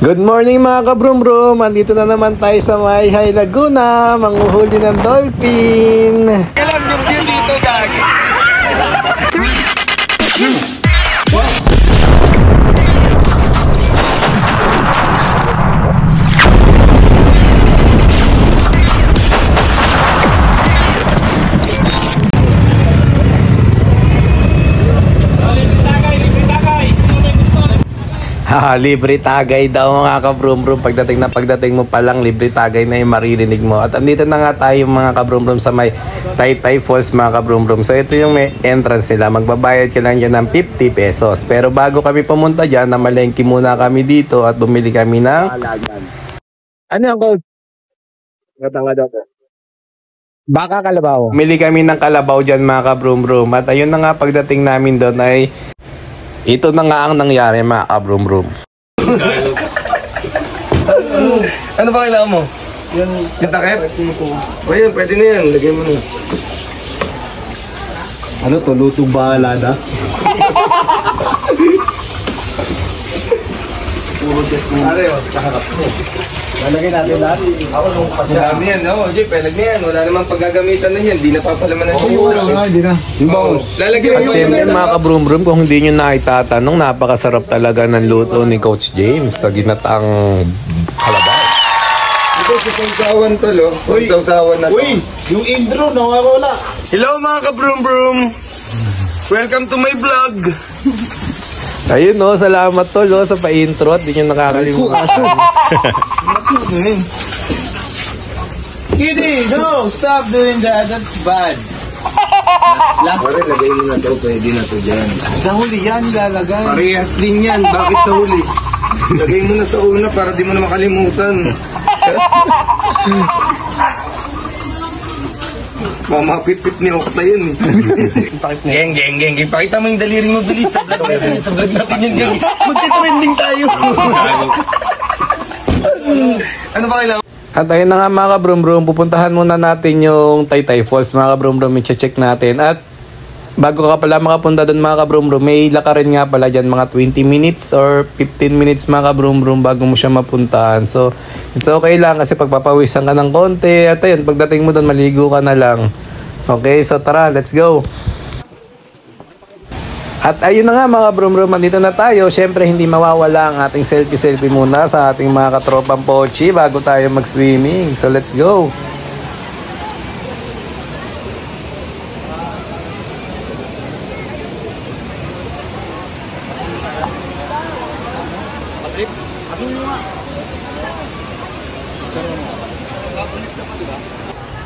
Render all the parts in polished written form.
Good morning mga kabrum-brum! Andito na naman tayo sa Mayhay Laguna, manghuhuli ng dolphin. Alam yung view dito, gagi. Libre tagay daw mga kabrum-brum. Pagdating mo pa lang, libre tagay na yung maririnig mo. At andito na nga tayo mga kabrum-brum sa may Taytay Falls mga kabrum-brum. So ito yung may entrance nila. Magbabayad ka lang dyan ng 50 pesos. Pero bago kami pumunta dyan, namalengke muna kami dito at bumili kami ng... Ano yung code? Katanga daw po. Baka kalabaw. Bumili kami ng kalabaw dyan mga kabrum-brum. At ayun na nga, pagdating namin doon ay... Ito na nga ang nangyari mga kabrum-brum. Ano ba kailangan mo? Yung takip? O yan, pwede na yan. Lagay mo na. Ano to? Lutong bahala na? Pare, o. Kaharap mo. Lalagay natin lahat. Ako nung pagdami yan. Oo, Jay, pelag na yan. Wala namang paggagamitan na yan. Di na papalaman na siya. Hindi na. Yung bones. Lalagay At syempre mga kabrum-brum, kung hindi nyo na itatanong, napakasarap talaga ng luto ni Coach James sa ginatang kalabaw. Ito si Sausawan to, lo. Sausawan na to. Uy! Yung intro, nawawala. Hello mga kabrum-brum. Welcome to my vlog. Ayun no, salamat tol sa pa-intro at di nyo nakakalimutan. Kitty, no! Stop doing that. That's bad. Pare, lagay mo na to. Pwede na to dyan. Sa huli yan, lalagay. Parehas din yan. Bakit sa huli? Lagay mo na sa una para di mo na makalimutan. Mamapipit ni Okta yun. Geng. Pakita mo yung daliri mo, bilis. Sa vlog natin yun, geng. Magte-trending tayo. Ano ba kailangan? At ayun na nga mga kabrum-brum, pupuntahan muna natin yung Taytay Falls mga kabrum-brum, i-check natin. At bago ka pala makapunta doon mga kabrum-brum, may lakarin nga pala dyan mga 20 minutes or 15 minutes mga kabrum-brum bago mo siya mapuntahan. So it's okay lang kasi pagpapawisan ka ng konti at ayun, pagdating mo doon maligo ka na lang. Okay, so tara, let's go! At ayun na nga mga kabrum-brum, nandito na tayo. Siyempre hindi mawawala ang ating selfie muna sa ating mga katropang pochi bago tayo mag-swimming. So let's go!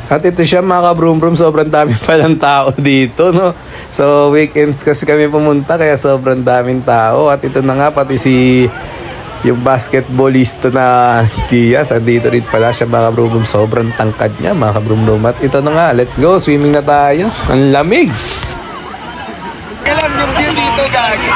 At ito siya mga kabrum-brum, sobrang dami palang tao dito, no? So weekends kasi kami pumunta kaya sobrang daming tao. At ito na nga pati yung basketballista na Diaz, andito rin pala siya mga kabrum-brum. Sobrang tangkad niya mga kabrum-brum. At ito na nga, let's go, swimming na tayo. Ang lamig! Alam yung view dito, gagi.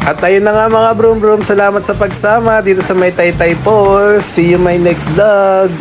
At ayun na nga mga brum-brum, salamat sa pagsama dito sa may Taytay Falls. See you my next vlog!